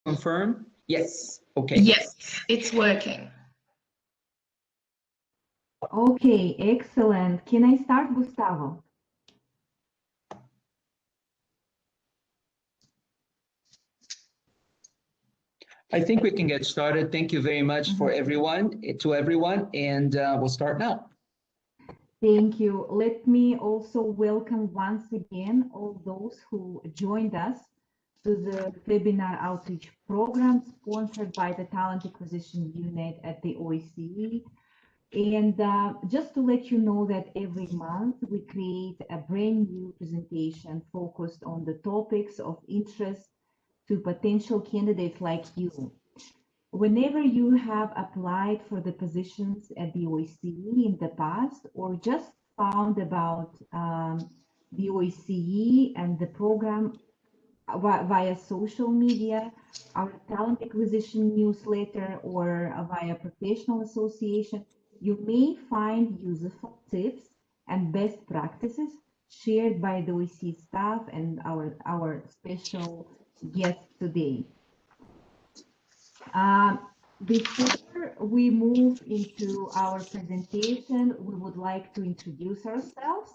confirm? Yes. Okay. Yes, it's working. Okay, excellent. Can I start, Gustavo? I think we can get started. Thank you very much for everyone, and we'll start now. Thank you. Let me also welcome once again all those who joined us to the webinar outreach program sponsored by the Talent Acquisition Unit at the OSCE. And just to let you know that every month we create a brand new presentation focused on the topics of interest to potential candidates like you. Whenever you have applied for the positions at the OSCE in the past, or just found about the OSCE and the program via social media, our talent acquisition newsletter, or via professional association, you may find useful tips and best practices shared by the OSCE staff and our special guest today. Before we move into our presentation, we would like to introduce ourselves,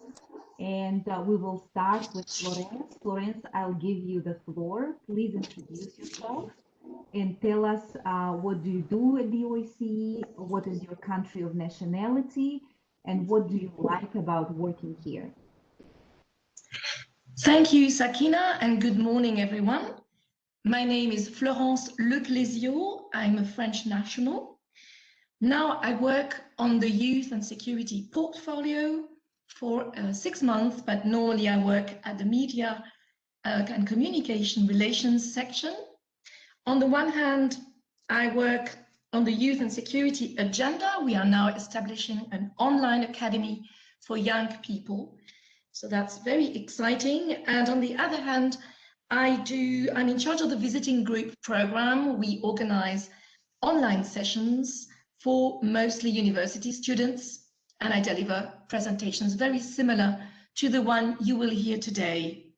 and we will start with Florence. Florence, I'll give you the floor. Please introduce yourself and tell us what do you do at the OSCE, what is your country of nationality, and what do you like about working here? Thank you, Sakina, and good morning, everyone. My name is Florence Leclésio. I'm a French national. Now I work on the youth and security portfolio for 6 months, but normally I work at the media and communication relations section. On the one hand, I work on the youth and security agenda. We are now establishing an online academy for young people. So that's very exciting. And on the other hand, I'm in charge of the visiting group program. We organize online sessions for mostly university students, and I deliver presentations very similar to the one you will hear today.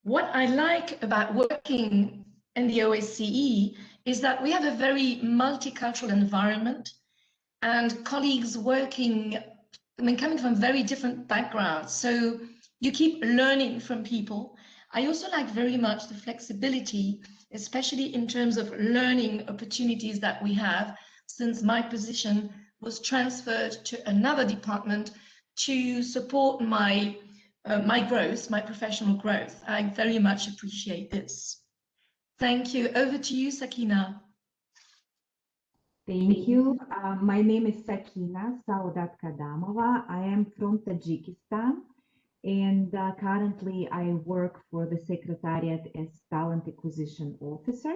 What I like about working in the OSCE is that we have a very multicultural environment and colleagues working, coming from very different backgrounds. So you keep learning from people. I also like very much the flexibility, especially in terms of learning opportunities that we have, since my position was transferred to another department to support my growth, my professional growth. I very much appreciate this. Thank you. Over to you, Sakina. Thank you. My name is Sakina Saudat Kadamova. I am from Tajikistan, and currently I work for the Secretariat as Talent Acquisition Officer.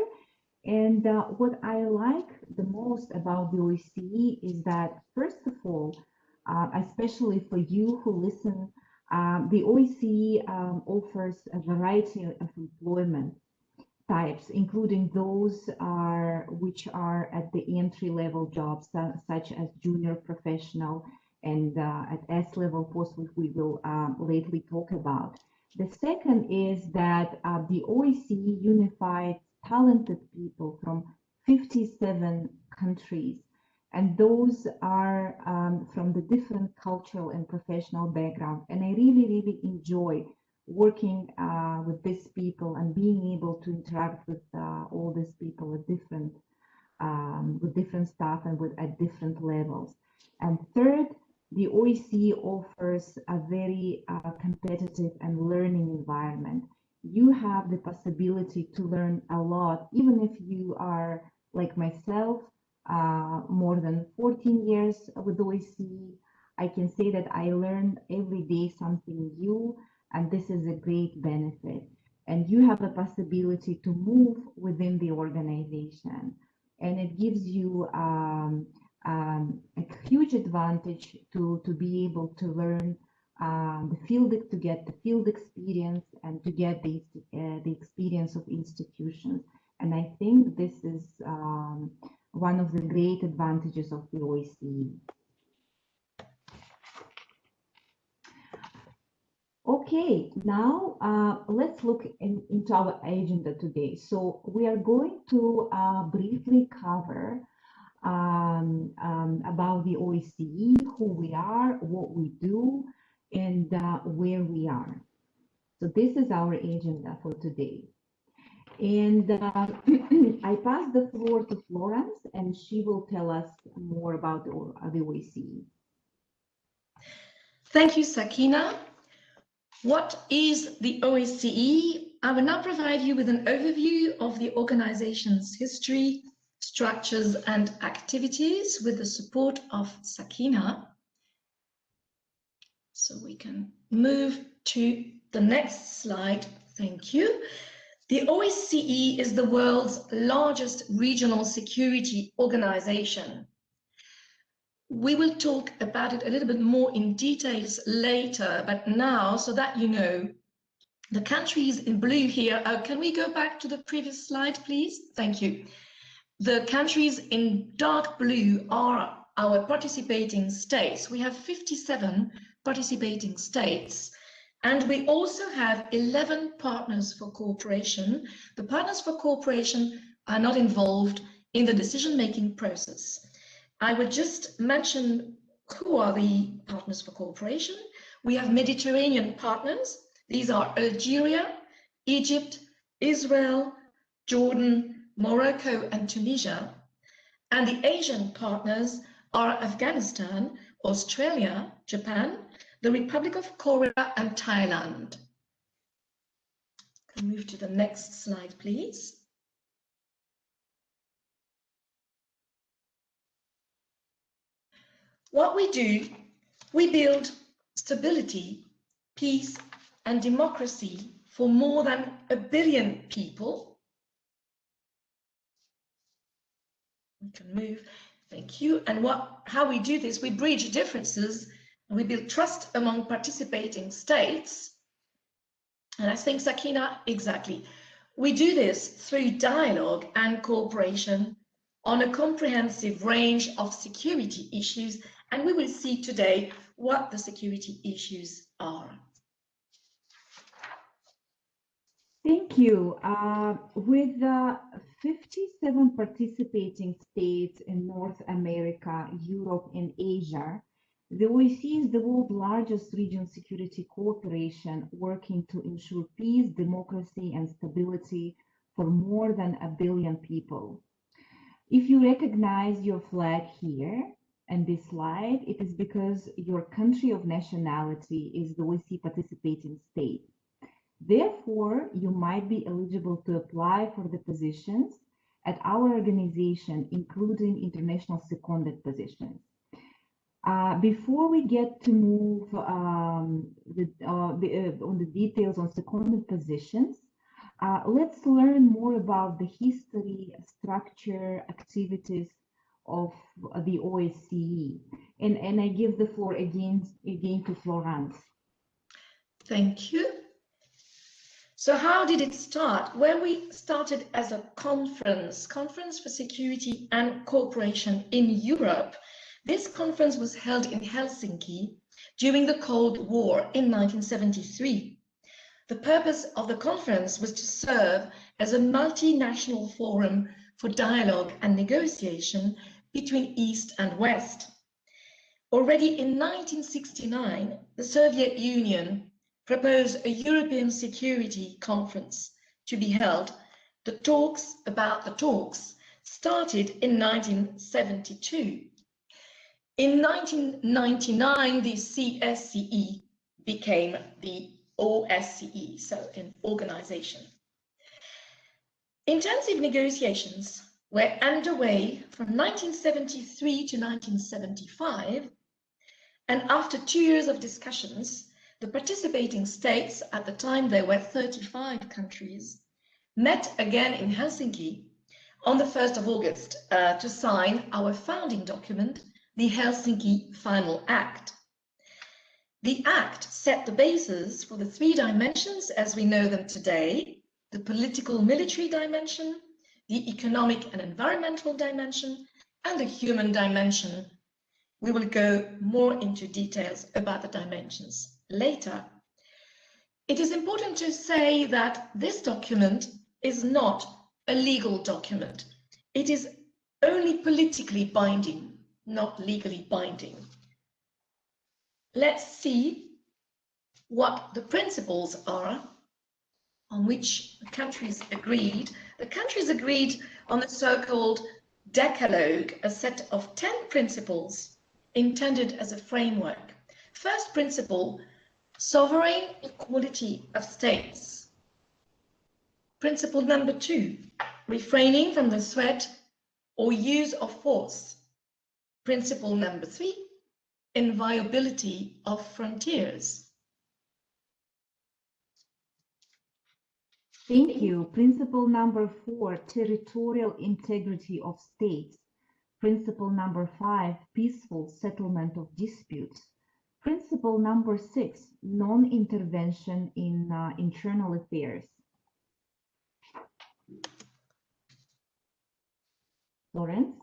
And what I like the most about the OSCE is that, first of all, especially for you who listen, the OSCE offers a variety of employment types, including those which are at the entry-level jobs, such as junior professional and at S-level posts, which we will lately talk about. The second is that the OSCE unified talented people from 57 countries, and those are from the different cultural and professional background. And I really, really enjoy working with these people and being able to interact with all these people at with different staff and at different levels. And third, the OSCE offers a very competitive and learning environment. You have the possibility to learn a lot, even if you are like myself, more than 14 years with OSCE. I can say that I learn every day something new, and this is a great benefit. And you have a possibility to move within the organization, and it gives you a huge advantage to be able to learn to get the field experience and to get the experience of institutions. And I think this is one of the great advantages of the OSCE. Okay, now let's look into our agenda today. So we are going to briefly cover about the OSCE, who we are, what we do, and where we are. So this is our agenda for today. And I pass the floor to Florence, and she will tell us more about the OSCE. Thank you, Sakina. What is the OSCE? I will now provide you with an overview of the organization's history, structures, and activities with the support of Sakina. So we can move to the next slide. Thank you. The OSCE is the world's largest regional security organization. We will talk about it a little bit more in details later, but now, so that you know, the countries in blue here, can we go back to the previous slide, please? Thank you. The countries in dark blue are our participating states. We have 57 participating states, and we also have 11 partners for cooperation. The partners for cooperation are not involved in the decision-making process. I would just mention who are the partners for cooperation. We have Mediterranean partners. These are Algeria, Egypt, Israel, Jordan, Morocco, and Tunisia. And the Asian partners are Afghanistan, Australia, Japan, the Republic of Korea, and Thailand. Can we move to the next slide, please? What we do, we build stability, peace, and democracy for more than 1 billion people. We can move. Thank you. And how we do this, we bridge differences and we build trust among participating states. And I think, Sakina, exactly. We do this through dialogue and cooperation on a comprehensive range of security issues. And we will see today what the security issues are. Thank you. With 57 participating states in North America, Europe, and Asia, the OSCE is the world's largest regional security cooperation working to ensure peace, democracy, and stability for more than 1 billion people. If you recognize your flag here and this slide, it is because your country of nationality is the OSCE participating state. Therefore, you might be eligible to apply for the positions at our organization, including international seconded positions. Before we get to move on the details on seconded positions, let's learn more about the history, structure, activities of the OSCE. And I give the floor again to Florence. Thank you. So how did it start? Well, we started as a conference for security and cooperation in Europe. This conference was held in Helsinki during the Cold War in 1973. The purpose of the conference was to serve as a multinational forum for dialogue and negotiation between East and West. Already in 1969, the Soviet Union proposed a European Security Conference to be held. The talks about the talks started in 1972. In 1999, the CSCE became the OSCE, so an organization. Intensive negotiations were underway from 1973 to 1975, and after 2 years of discussions, the participating states, at the time there were 35 countries, met again in Helsinki on the 1st of August to sign our founding document, the Helsinki Final Act. The Act set the basis for the 3 dimensions as we know them today: the political military dimension, the economic and environmental dimension, and the human dimension. We will go more into details about the dimensions later. It is important to say that this document is not a legal document. It is only politically binding, not legally binding. Let's see what the principles are on which the countries agreed. The countries agreed on the so-called Decalogue, a set of 10 principles intended as a framework. First principle, sovereign equality of states. Principle number 2, refraining from the threat or use of force. Principle number 3, inviolability of frontiers. Thank you. Principle number 4, territorial integrity of states. Principle number 5, peaceful settlement of disputes. Principle number 6, non-intervention in internal affairs. Lawrence?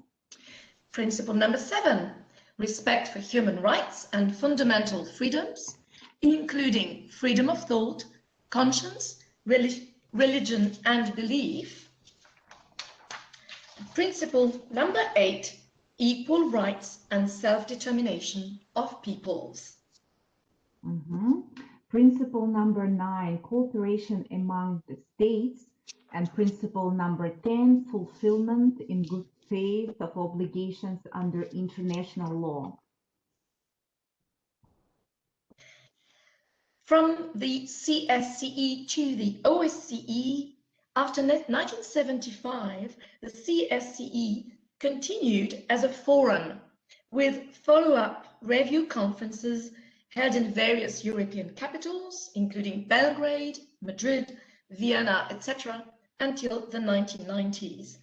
Principle number 7, respect for human rights and fundamental freedoms, including freedom of thought, conscience, religion and belief. Principle number 8, equal rights and self-determination of peoples. Principle number 9, cooperation among the states. And principle number 10, fulfillment in good faith of obligations under international law. From the CSCE to the OSCE, after 1975, the CSCE continued as a forum with follow-up review conferences held in various European capitals, including Belgrade, Madrid, Vienna, etc., until the 1990s,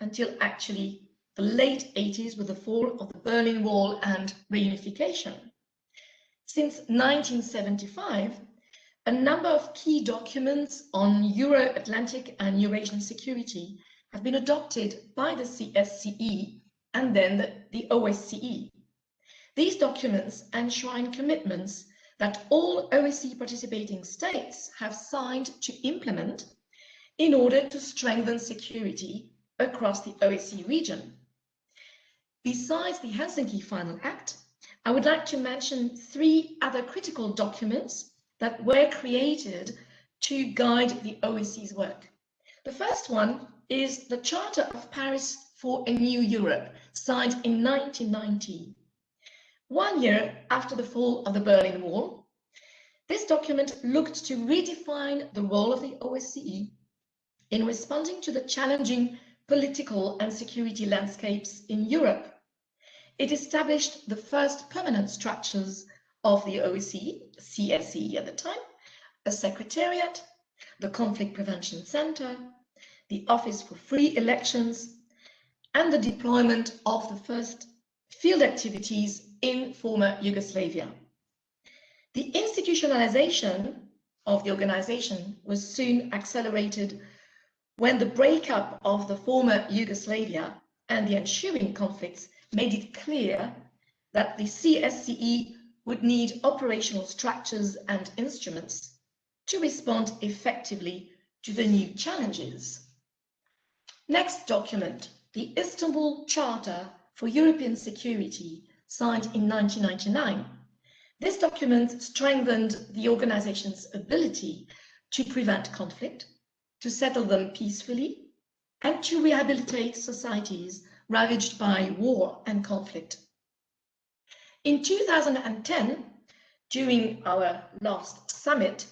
until actually the late 80s with the fall of the Berlin Wall and reunification. Since 1975, a number of key documents on Euro-Atlantic and Eurasian security have been adopted by the CSCE and then the OSCE. These documents enshrine commitments that all OSCE participating states have signed to implement in order to strengthen security across the OSCE region. Besides the Helsinki Final Act, I would like to mention 3 other critical documents that were created to guide the OSCE's work. The first one is the Charter of Paris for a New Europe, signed in 1990. 1 year after the fall of the Berlin Wall, this document looked to redefine the role of the OSCE in responding to the challenging political and security landscapes in Europe. It established the first permanent structures of the OSCE, CSCE at the time, a secretariat, the Conflict Prevention Center, the Office for Free Elections, and the deployment of the first field activities in former Yugoslavia. The institutionalization of the organization was soon accelerated when the breakup of the former Yugoslavia and the ensuing conflicts made it clear that the CSCE would need operational structures and instruments to respond effectively to the new challenges. Next document, the Istanbul Charter for European Security, signed in 1999. This document strengthened the organization's ability to prevent conflict, to settle them peacefully, and to rehabilitate societies ravaged by war and conflict. In 2010, during our last summit,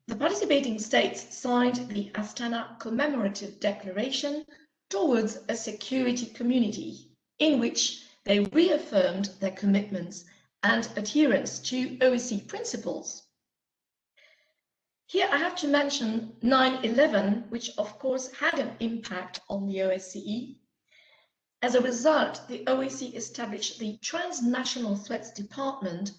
the participating states signed the Astana Commemorative Declaration towards a security community, in which they reaffirmed their commitments and adherence to OSCE principles. Here I have to mention 9/11, which of course had an impact on the OSCE. As a result, the OSCE established the Transnational Threats Department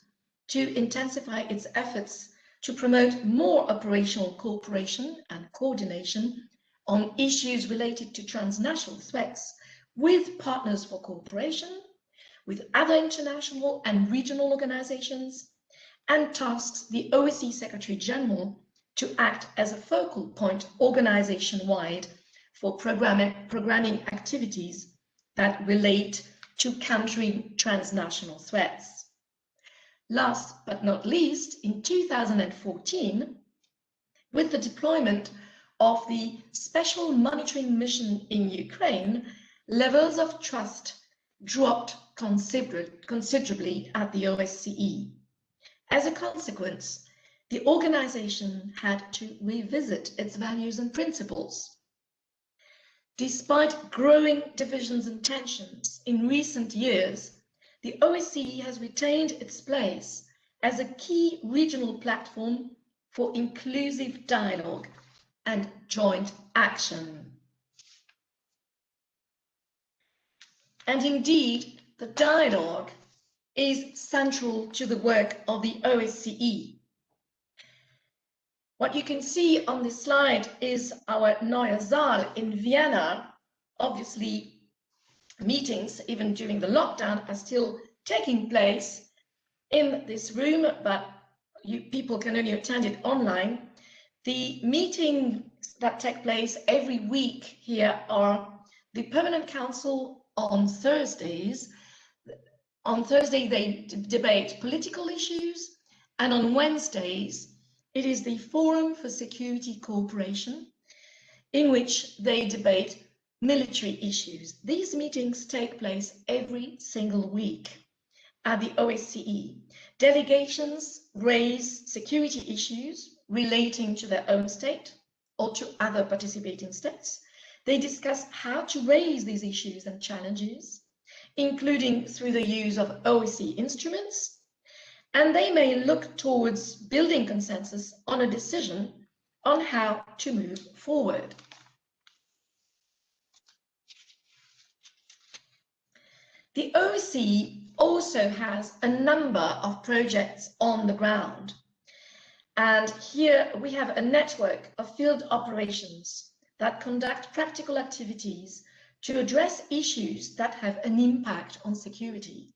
to intensify its efforts to promote more operational cooperation and coordination on issues related to transnational threats with partners for cooperation, with other international and regional organizations, and tasks the OSCE Secretary General to act as a focal point organization-wide for programming activities that relate to countering transnational threats. Last but not least, in 2014, with the deployment of the Special Monitoring Mission in Ukraine, levels of trust dropped considerably at the OSCE. As a consequence, the organization had to revisit its values and principles. Despite growing divisions and tensions in recent years, the OSCE has retained its place as a key regional platform for inclusive dialogue and joint action. And indeed, the dialogue is central to the work of the OSCE. What you can see on this slide is our Neue Saal in Vienna. Obviously, meetings, even during the lockdown, are still taking place in this room, but people can only attend it online. The meetings that take place every week here are the Permanent Council on Thursdays. On Thursday, they debate political issues, and on Wednesdays, it is the Forum for Security Cooperation, in which they debate military issues. These meetings take place every single week at the OSCE. Delegations raise security issues relating to their own state or to other participating states. They discuss how to raise these issues and challenges, including through the use of OSCE instruments, and they may look towards building consensus on a decision on how to move forward. The OSCE also has a number of projects on the ground. And here we have a network of field operations that conduct practical activities to address issues that have an impact on security.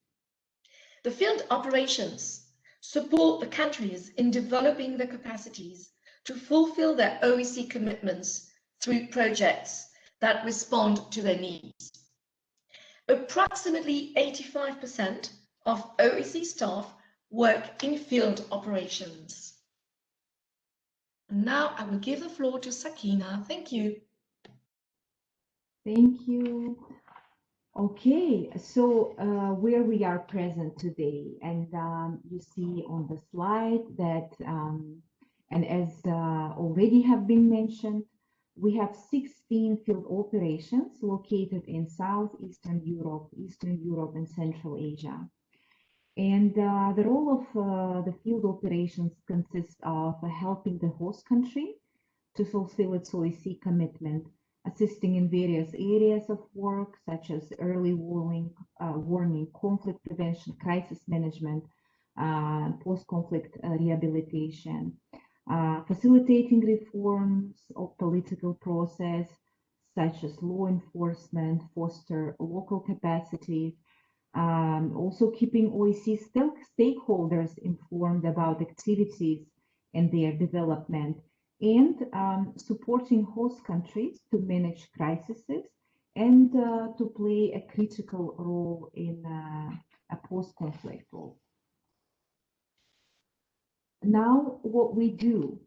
The field operations support the countries in developing the capacities to fulfill their OSCE commitments through projects that respond to their needs. Approximately 85% of OSCE staff work in field operations. And now I will give the floor to Sakina. Thank you. Thank you. Okay, so where we are present today, and you see on the slide that, and as already have been mentioned, we have 16 field operations located in Southeastern Europe, Eastern Europe, and Central Asia. And the role of the field operations consists of helping the host country to fulfill its OSCE commitment, assisting in various areas of work, such as early warning, conflict prevention, crisis management, post-conflict rehabilitation, facilitating reforms of political process, such as law enforcement, foster local capacities, also keeping OSCE stakeholders informed about activities and their development, and supporting host countries to manage crises and to play a critical role in a post-conflict role. Now, what we do.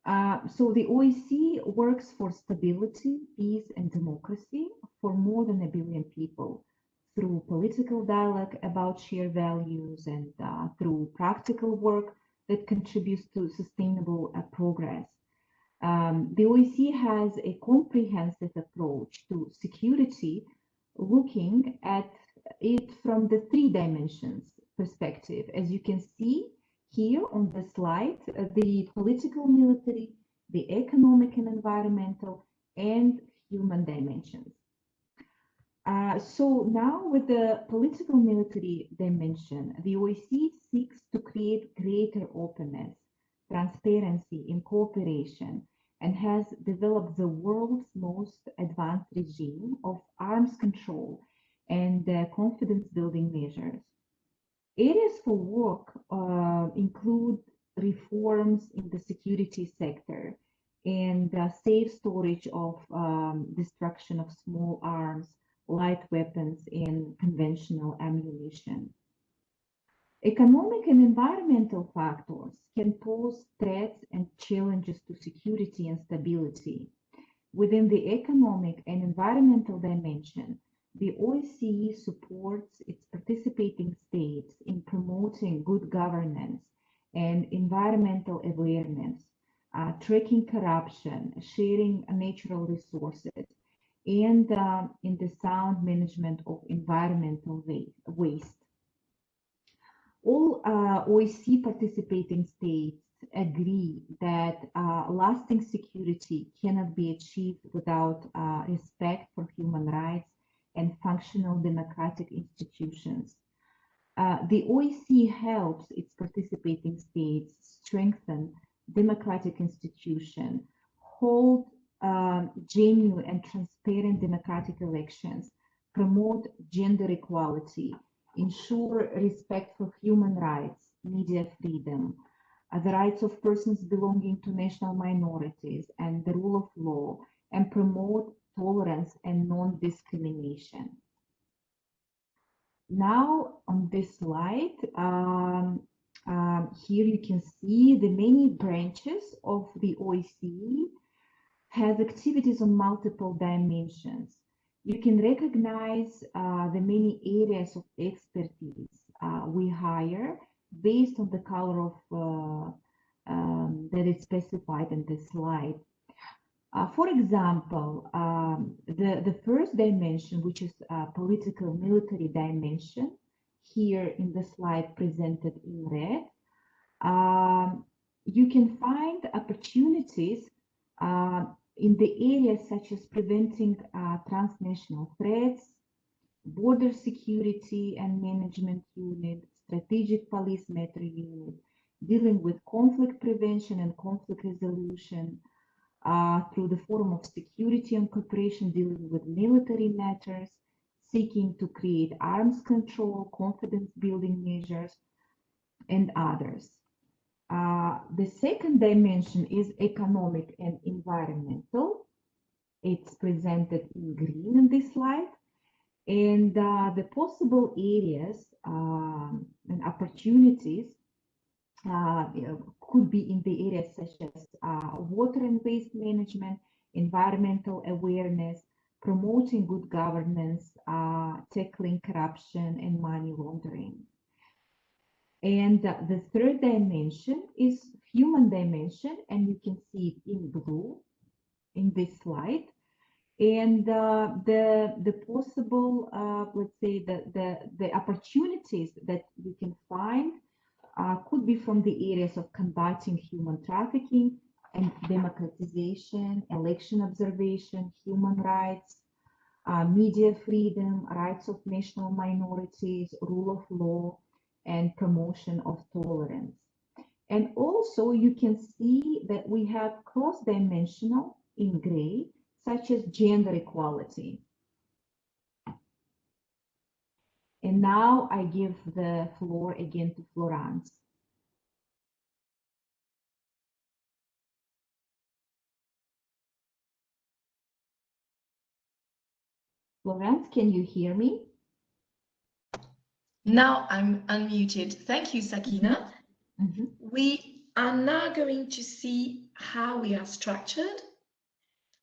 So the OSCE works for stability, peace, and democracy for more than 1 billion people through political dialogue about shared values and through practical work that contributes to sustainable progress. The OSCE has a comprehensive approach to security, looking at it from the 3 dimensions perspective. As you can see here on the slide, the political, military, the economic and environmental, and human dimensions. So now with the political military dimension, the OSCE seeks to create greater openness, transparency, and cooperation, and has developed the world's most advanced regime of arms control and confidence building measures. Areas for work include reforms in the security sector and safe storage of destruction of small arms, light weapons, and conventional ammunition. Economic and environmental factors can pose threats and challenges to security and stability. Within the economic and environmental dimension, the OSCE supports its participating states in promoting good governance and environmental awareness, tracking corruption, sharing natural resources, and in the sound management of environmental waste. All OSCE participating states agree that lasting security cannot be achieved without respect for human rights and functional democratic institutions. The OSCE helps its participating states strengthen democratic institutions, hold genuine and transparent democratic elections, promote gender equality, ensure respect for human rights, media freedom, the rights of persons belonging to national minorities, and the rule of law, and promote tolerance and non-discrimination. Now, on this slide, here you can see the many branches of the OSCE has activities on multiple dimensions. You can recognize the many areas of expertise we hire based on the color of that is specified in this slide. For example, the first dimension, which is political military dimension, here in the slide presented in red, you can find opportunities in the areas such as preventing transnational threats, border security and management unit, strategic police matter unit, dealing with conflict prevention and conflict resolution through the forum of security and cooperation, dealing with military matters, seeking to create arms control, confidence building measures, and others. The second dimension is economic and environmental. It's presented in green in this slide. And the possible areas and opportunities could be in the areas such as water and waste management, environmental awareness, promoting good governance, tackling corruption and money laundering. And the third dimension is human dimension, and you can see it in blue in this slide. And the possible, let's say, the opportunities that you can find could be from the areas of combating human trafficking and democratization, election observation, human rights, media freedom, rights of national minorities, rule of law, and promotion of tolerance. And also you can see that we have cross-dimensional in gray, such as gender equality. And now I give the floor again to Florence. Florence, can you hear me? Now I'm unmuted. Thank you, Sakina. Mm-hmm. We are now going to see how we are structured.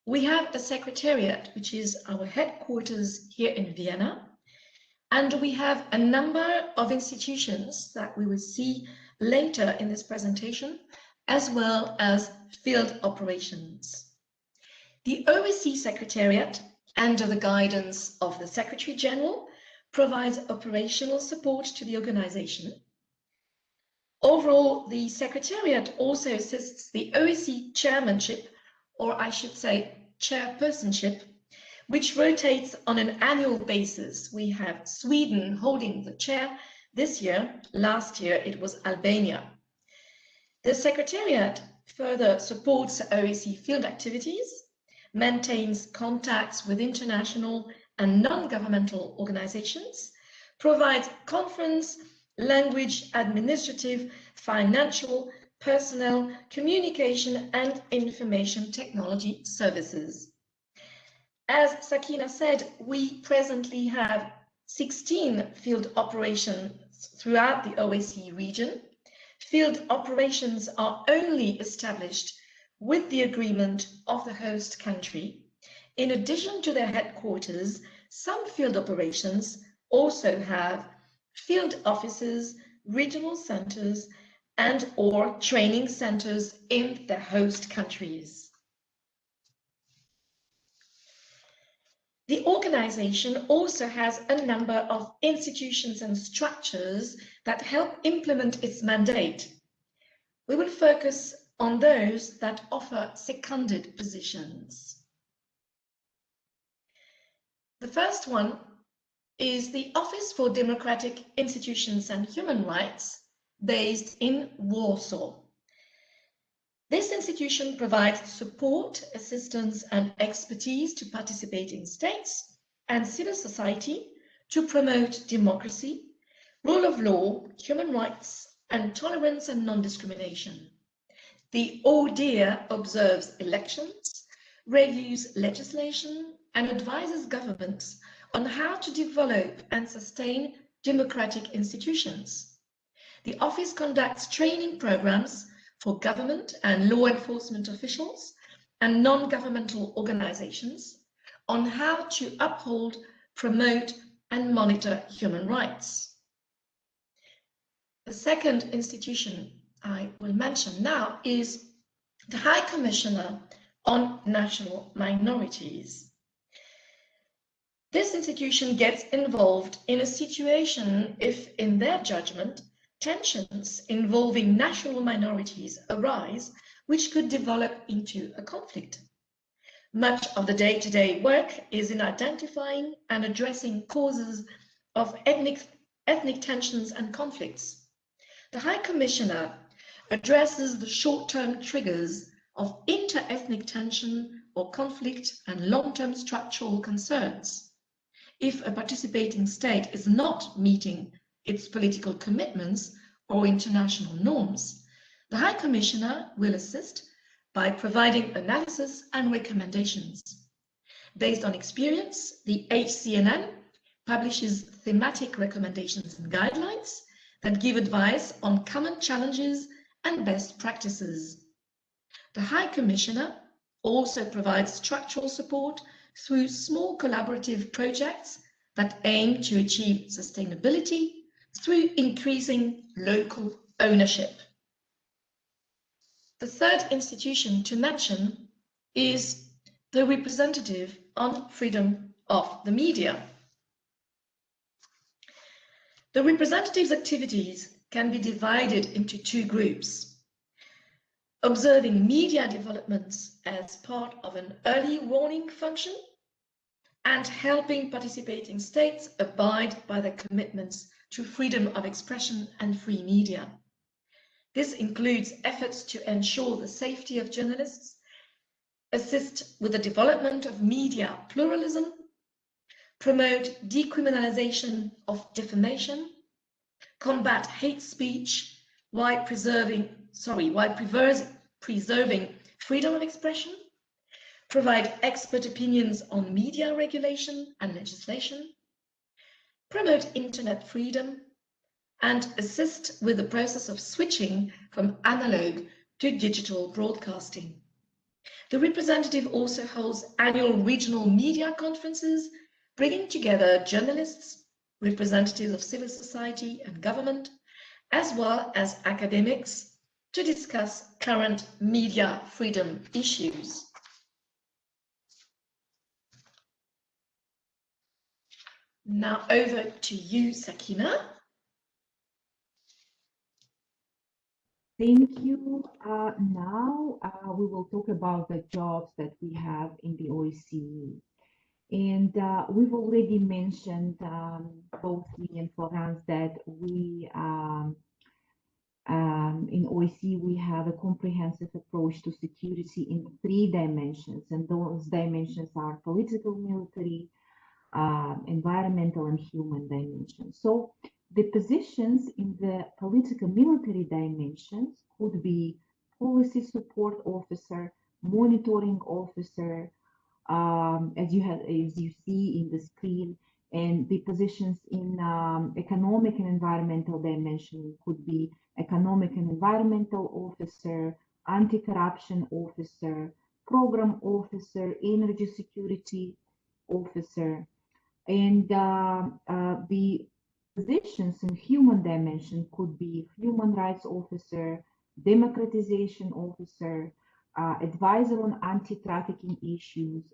We have a secretariat, which is our headquarters here in Vienna, and we have a number of institutions that we will see later in this presentation, as well as field operations. The OSCE Secretariat, under the guidance of the Secretary General, provides operational support to the organization. Overall, the Secretariat also assists the OSCE chairmanship, or I should say chairpersonship, which rotates on an annual basis. We have Sweden holding the chair this year. Last year it was Albania. The Secretariat further supports OSCE field activities, maintains contacts with international and non-governmental organizations, provides conference language, administrative, financial, personnel, communication, and information technology services. As Sakina said, we presently have 16 field operations throughout the OSCE region. Field operations are only established with the agreement of the host country. In addition to their headquarters, some field operations also have field offices, regional centers, and/or training centers in the host countries. The organization also has a number of institutions and structures that help implement its mandate. We will focus on those that offer seconded positions. The first one is the Office for Democratic Institutions and Human Rights, based in Warsaw. This institution provides support, assistance, and expertise to participating states and civil society to promote democracy, rule of law, human rights, and tolerance and non-discrimination. The ODIHR observes elections, reviews legislation, and advises governments on how to develop and sustain democratic institutions. The office conducts training programs for government and law enforcement officials and non-governmental organizations on how to uphold, promote, and monitor human rights. The second institution I will mention now is the High Commissioner on National Minorities. This institution gets involved in a situation if, in their judgment, tensions involving national minorities arise, which could develop into a conflict. Much of the day-to-day work is in identifying and addressing causes of ethnic tensions and conflicts. The High Commissioner addresses the short-term triggers of inter-ethnic tension or conflict and long-term structural concerns. If a participating state is not meeting its political commitments or international norms, the High Commissioner will assist by providing analysis and recommendations. Based on experience, the HCNM publishes thematic recommendations and guidelines that give advice on common challenges and best practices. The High Commissioner also provides structural support through small collaborative projects that aim to achieve sustainability through increasing local ownership. The third institution to mention is the Representative on Freedom of the Media. The representative's activities can be divided into two groups: observing media developments as part of an early warning function, and helping participating states abide by their commitments to freedom of expression and free media. This includes efforts to ensure the safety of journalists, assist with the development of media pluralism, promote decriminalization of defamation, combat hate speech while preserving freedom of expression, provide expert opinions on media regulation and legislation, promote internet freedom, and assist with the process of switching from analog to digital broadcasting. The representative also holds annual regional media conferences, bringing together journalists, representatives of civil society and government, as well as academics, to discuss current media freedom issues. Now over to you, Sakina. Thank you. Now we will talk about the jobs that we have in the OSCE. And we've already mentioned, both me and Florence, that we in OSCE we have a comprehensive approach to security in 3 dimensions, and those dimensions are political, military, environmental, and human dimensions. So The positions in the political military dimensions could be policy support officer, monitoring officer, as you see in the screen, and the positions in economic and environmental dimension could be economic and environmental officer, anti-corruption officer, program officer, energy security officer, and the positions in human dimension could be human rights officer, democratization officer, advisor on anti-trafficking issues,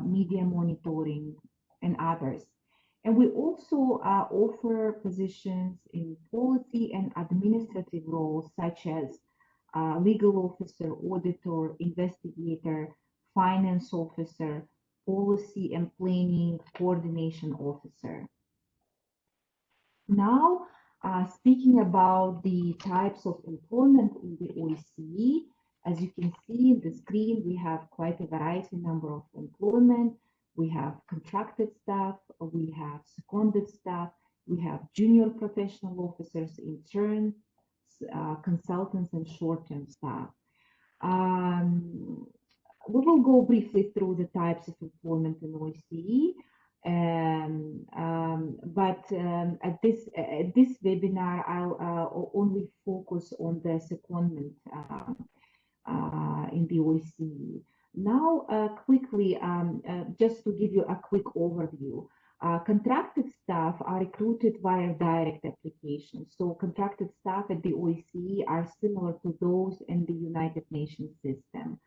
media monitoring, and others. And we also offer positions in policy and administrative roles such as legal officer, auditor, investigator, finance officer, policy and planning coordination officer. Now, speaking about the types of employment in the OSCE, as you can see in the screen, we have quite a variety number of employment. We have contracted staff, we have seconded staff, we have junior professional officers, interns, consultants, and short-term staff. We will go briefly through the types of employment in OSCE. But at this webinar, I'll only focus on the secondment in the OSCE. Now, quickly, just to give you a quick overview, contracted staff are recruited via direct applications. So contracted staff at the OSCE are similar to those in the United Nations system.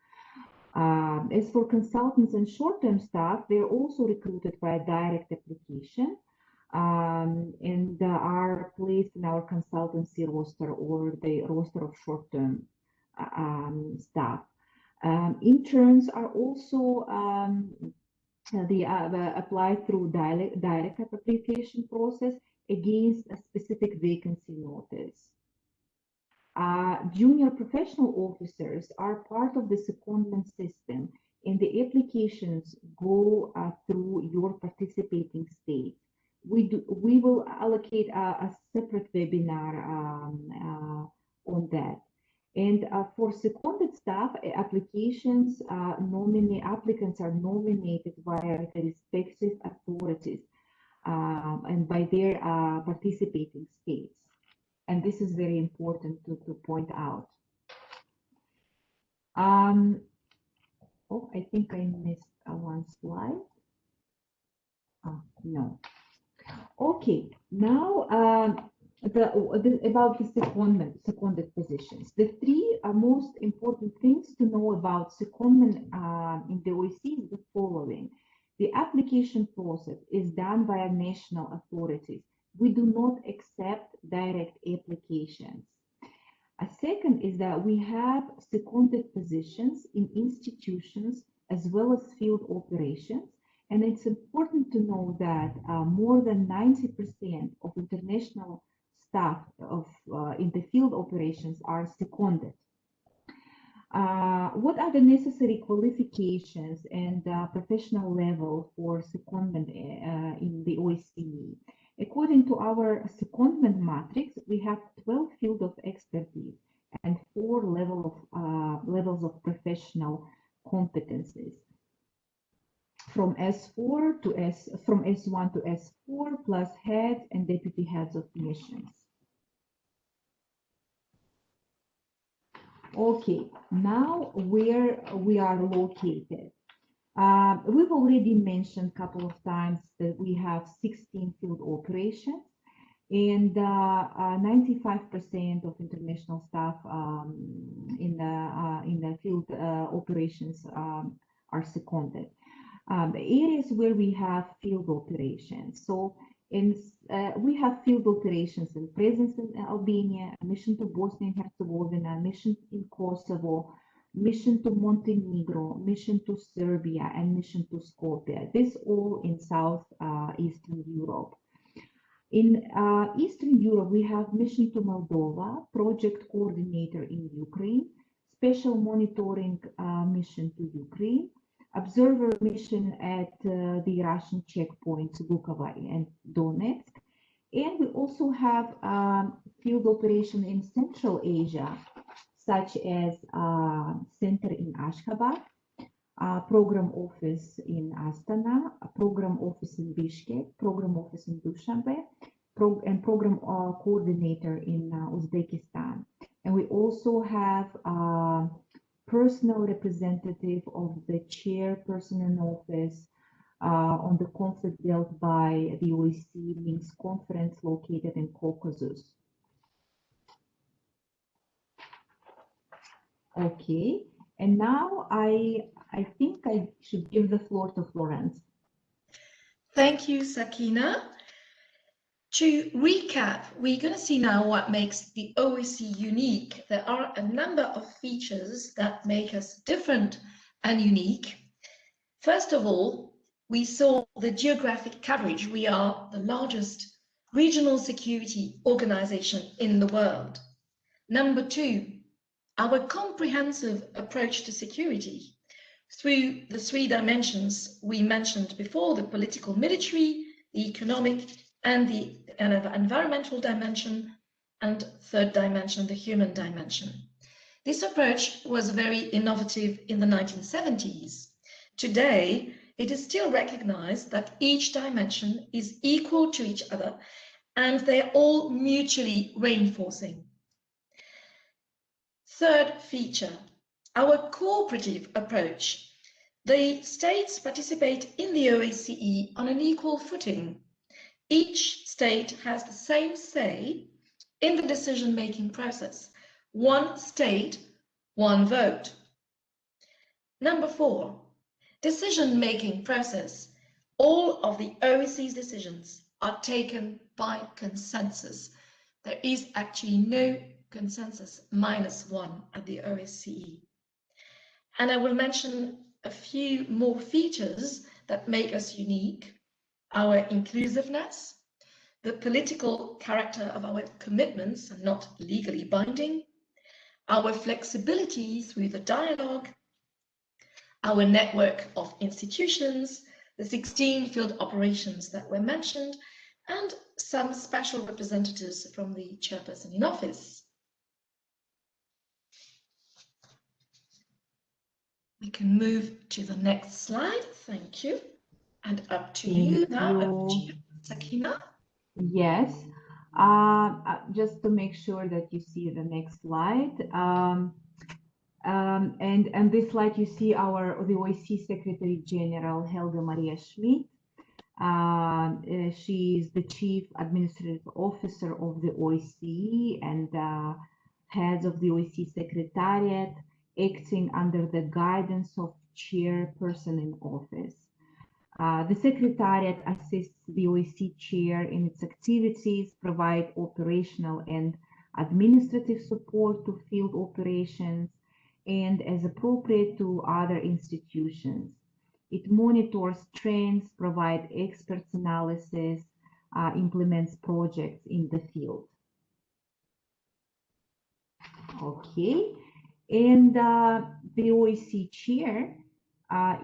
As for consultants and short-term staff, they're also recruited by direct application and are placed in our consultancy roster or the roster of short-term staff. Interns are also applied through direct application process against a specific vacancy notice. Junior professional officers are part of the secondment system, and the applications go through your participating state. We will allocate a separate webinar on that. And for seconded staff, applicants are nominated via the respective authorities and by their participating states. And this is very important to point out. Oh, I think I missed one slide. Oh, no. Okay, now about the seconded positions. The three most important things to know about secondment in the OSCE is the following. The application process is done by national authorities. We do not accept direct applications. A second is that we have seconded positions in institutions as well as field operations. And it's important to know that more than 90% of international staff in the field operations are seconded. What are the necessary qualifications and professional level for secondment in the OSCE? According to our secondment matrix, we have 12 fields of expertise and 4 levels of professional competencies. From S1 to S4 plus heads and deputy heads of missions. Okay, now where we are located. We've already mentioned a couple of times that we have 16 field operations and 95% of international staff in the field operations are seconded. The areas where we have field operations. So we have field operations in presence in Albania, a mission to Bosnia and Herzegovina, a mission in Kosovo, mission to Montenegro, mission to Serbia, and mission to Skopje. This all in Eastern Europe. In Eastern Europe, we have mission to Moldova, project coordinator in Ukraine, special monitoring mission to Ukraine, observer mission at the Russian checkpoints Bukovo and Donetsk, And we also have field operation in Central Asia, such as center in Ashgabat, program office in Astana, a program office in Bishkek, program office in Dushanbe, and program coordinator in Uzbekistan. And we also have personal representative of the chairperson in office on the conflict dealt by the OSCE Minsk conference located in Caucasus. Okay, and now I think I should give the floor to Florence. Thank you, Sakina. To recap, we're going to see now what makes the OSCE unique. There are a number of features that make us different and unique. First of all, we saw the geographic coverage. We are the largest regional security organization in the world. Number two, our comprehensive approach to security through the three dimensions we mentioned before: the political military, the economic, and the environmental dimension, and third dimension, the human dimension. This approach was very innovative in the 1970s. Today, it is still recognized that each dimension is equal to each other and they're all mutually reinforcing. Third feature, our cooperative approach. The states participate in the OSCE on an equal footing. Each state has the same say in the decision-making process. One state, one vote. Number four, decision-making process. All of the OSCE's decisions are taken by consensus. There is actually no consensus -1 at the OSCE. And I will mention a few more features that make us unique: our inclusiveness, the political character of our commitments and not legally binding, our flexibility through the dialogue, our network of institutions, the 16 field operations that were mentioned, and some special representatives from the chairperson in office. We can move to the next slide. Thank you. And up to you now, up to you, Sakina. Yes, just to make sure that you see the next slide. And this slide, you see the OSCE Secretary General Helga Maria Schmidt. She is the Chief Administrative Officer of the OSCE and heads of the OSCE Secretariat, acting under the guidance of Chairperson in office. The Secretariat assists the OSCE Chair in its activities, provide operational and administrative support to field operations, and as appropriate to other institutions. It monitors trends, provides experts analysis, implements projects in the field. Okay, and the OSCE Chair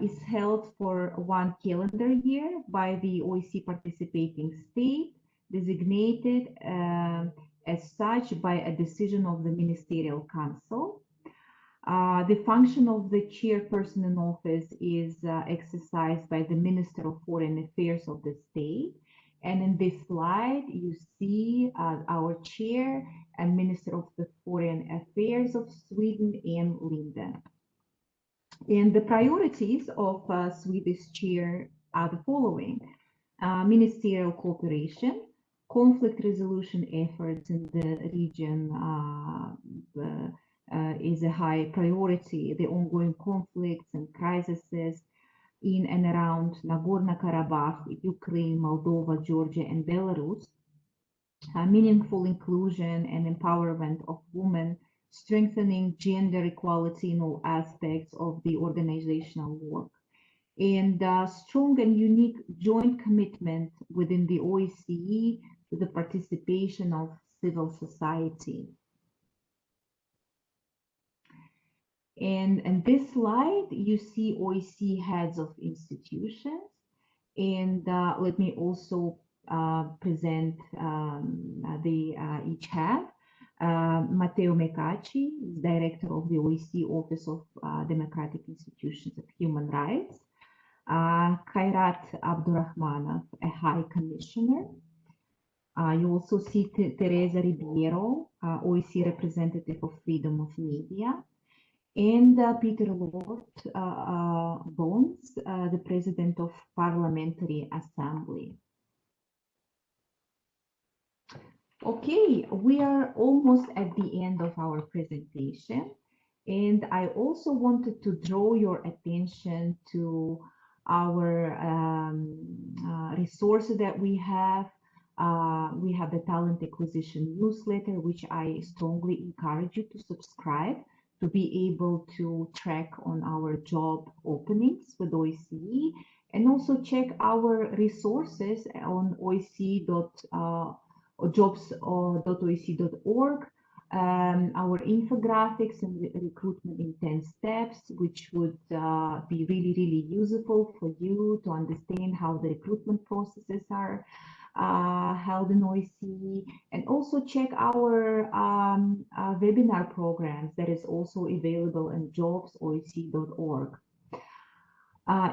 is held for 1 calendar year by the OSCE participating state, designated as such by a decision of the Ministerial Council. The function of the chairperson in office is exercised by the Minister of Foreign Affairs of the state. And in this slide, you see our chair and Minister of the Foreign Affairs of Sweden, Ann Linde. And the priorities of Swedish chair are the following: ministerial cooperation, conflict resolution efforts in the region is a high priority. The ongoing conflicts and crises in and around Nagorno-Karabakh, Ukraine, Moldova, Georgia, and Belarus, meaningful inclusion and empowerment of women, strengthening gender equality in all aspects of the organizational work, and strong and unique joint commitment within the OSCE to the participation of civil society. And in this slide, you see OSCE heads of institutions. And let me also present they each have. Matteo Mecacci is Director of the OSCE Office of Democratic Institutions and Human Rights. Khairat Abdurrahmanov, a High Commissioner. You also see Teresa Ribeiro, OSCE Representative of Freedom of Media. And Peter Lord Bones, the President of Parliamentary Assembly. Okay, we are almost at the end of our presentation, and I also wanted to draw your attention to our resources that we have. We have the talent acquisition newsletter, which I strongly encourage you to subscribe to be able to track on our job openings with OSCE, and also check our resources on jobs.oesce.org, our infographics and recruitment in 10 steps, which would be really, really useful for you to understand how the recruitment processes are held in OSCE, and also check our webinar programs that is also available in jobs.oesce.org.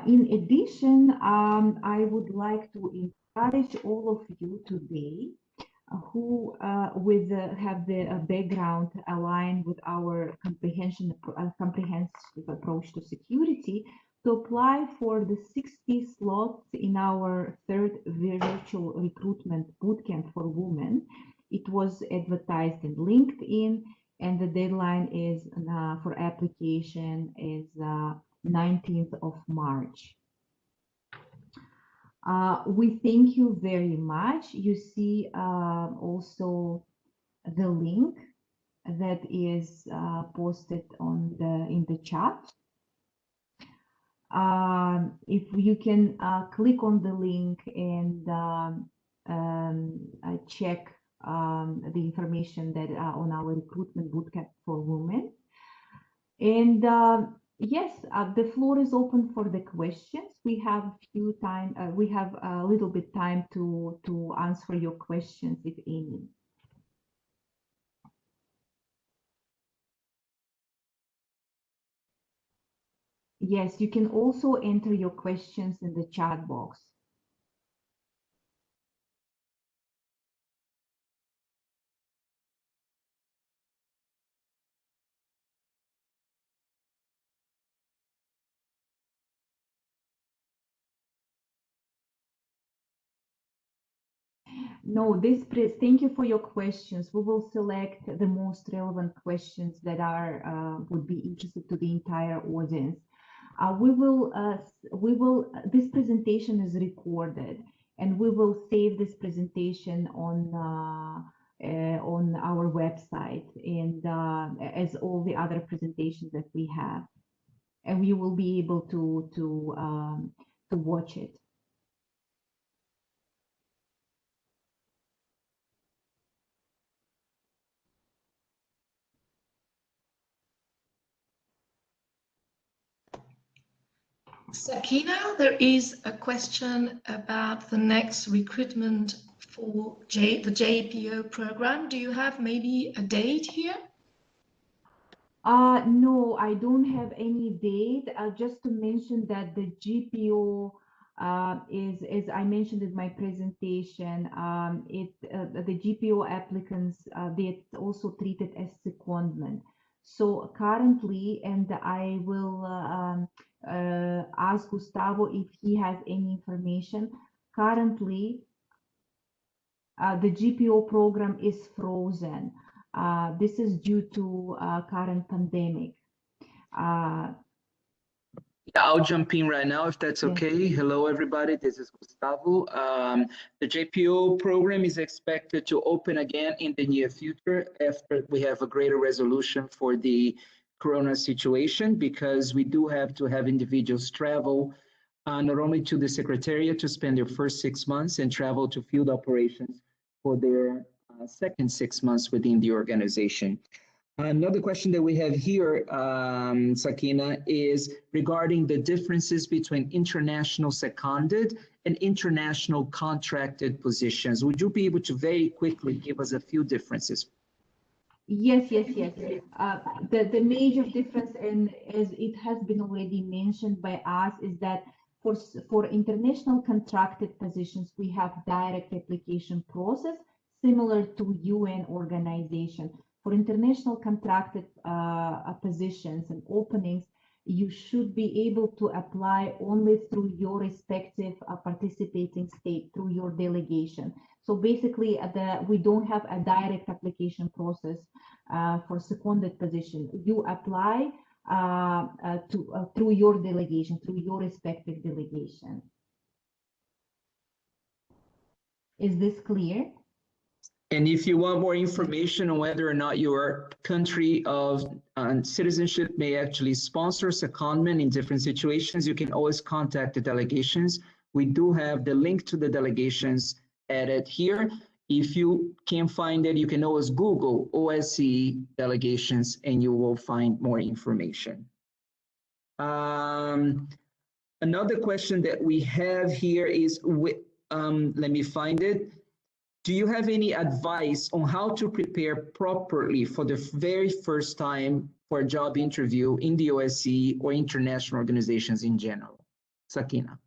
In addition, I would like to encourage all of you today who have the background aligned with our comprehensive approach to security to apply for the 60 slots in our third virtual recruitment bootcamp for women. It was advertised in LinkedIn, and the deadline is for application is 19th of March. We thank you very much. You see also the link that is posted on in the chat. If you can click on the link and check the information that on our recruitment bootcamp for women. And yes, the floor is open for the questions. We have a little bit time to answer your questions, if any. Yes, you can also enter your questions in the chat box. No, thank you for your questions. We will select the most relevant questions that would be interested to the entire audience. This presentation is recorded, and we will save this presentation on our website, and as all the other presentations that we have, and you will be able to watch it. Sakina, there is a question about the next recruitment for the JPO program. Do you have maybe a date here? No, I don't have any date. Just to mention that the GPO is, as I mentioned in my presentation, the GPO applicants, they're also treated as secondment. So currently, and I will ask Gustavo if he has any information. Currently, the GPO program is frozen. This is due to current pandemic. I'll jump in right now if that's okay. Hello, everybody. This is Gustavo. The JPO program is expected to open again in the near future after we have a greater resolution for the Corona situation, because we do have to have individuals travel not only to the Secretariat to spend their first 6 months and travel to field operations for their second 6 months within the organization. Another question that we have here, Sakina, is regarding the differences between international seconded and international contracted positions. Would you be able to very quickly give us a few differences? Yes. The major difference, and as it has been already mentioned by us, is that for international contracted positions, we have direct application process similar to UN organization. For international contracted positions and openings, you should be able to apply only through your respective participating state, through your delegation. So basically, we don't have a direct application process for seconded position. You apply through your delegation, through your respective delegation. Is this clear? And if you want more information on whether or not your country of citizenship may actually sponsor secondment in different situations, you can always contact the delegations. We do have the link to the delegations added here. If you can't find it, you can always Google OSCE delegations and you will find more information. Another question that we have here is, let me find it. Do you have any advice on how to prepare properly for the very first time for a job interview in the OSCE or international organizations in general? Sakina.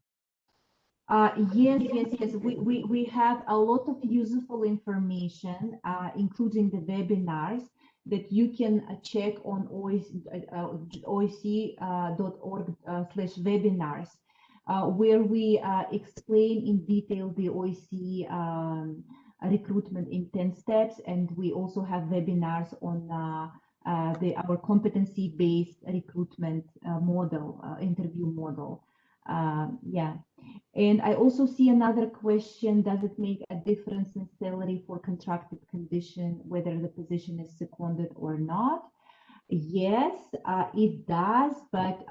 Yes. We have a lot of useful information, including the webinars that you can check on OSCE.org/webinars, where we explain in detail the OSCE recruitment in 10 steps, and we also have webinars on our competency-based recruitment model, interview model. And I also see another question: does it make a difference in salary for contracted condition, whether the position is seconded or not? Yes, it does, but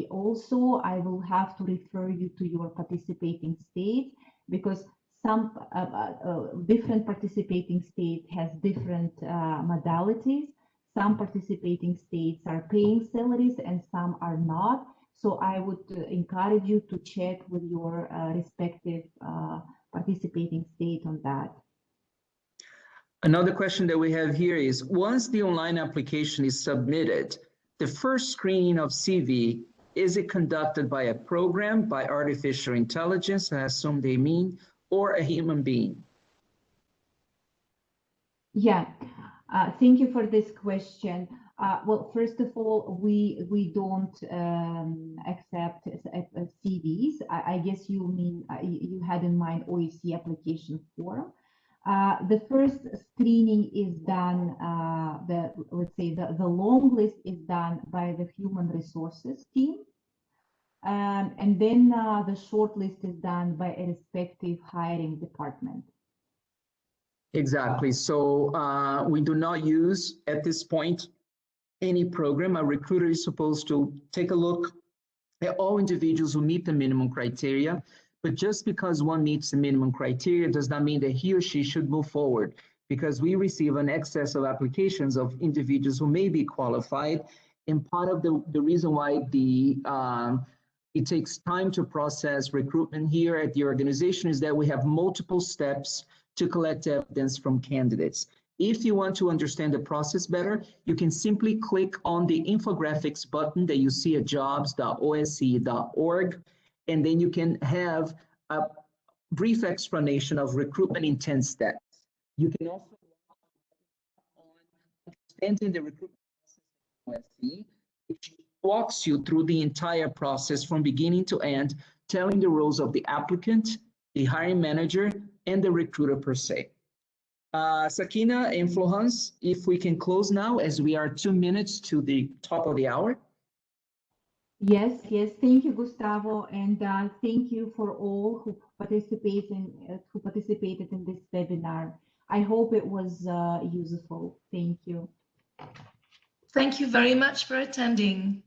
also I will have to refer you to your participating state, because some different participating state has different modalities. Some participating states are paying salaries and some are not. So I would encourage you to check with your respective participating state on that. Another question that we have here is, once the online application is submitted, the first screening of CV, is it conducted by a program, by artificial intelligence, I assume they mean, or a human being? Yeah, thank you for this question. Well, first of all, we don't accept CVs. I guess you mean you had in mind OSCE application form. The first screening is done, let's say the long list is done by the human resources team. And then the short list is done by a respective hiring department. Exactly. So we do not use at this point any program. A recruiter is supposed to take a look at all individuals who meet the minimum criteria. But just because one meets the minimum criteria does not mean that he or she should move forward, because we receive an excess of applications of individuals who may be qualified. And part of the reason why it takes time to process recruitment here at the organization is that we have multiple steps to collect evidence from candidates. If you want to understand the process better, you can simply click on the infographics button that you see at jobs.osce.org, and then you can have a brief explanation of recruitment in 10 steps. You can also on understanding the recruitment process at OSCE, which walks you through the entire process from beginning to end, telling the roles of the applicant, the hiring manager, and the recruiter per se. Sakina and Florence, if we can close now, as we are 2 minutes to the top of the hour. Yes. Thank you, Gustavo, and thank you for all who participated in this webinar. I hope it was useful. Thank you. Thank you very much for attending.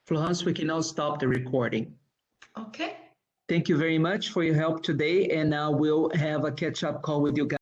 Florence, we can now stop the recording. Okay. Thank you very much for your help today, and now we'll have a catch-up call with you guys.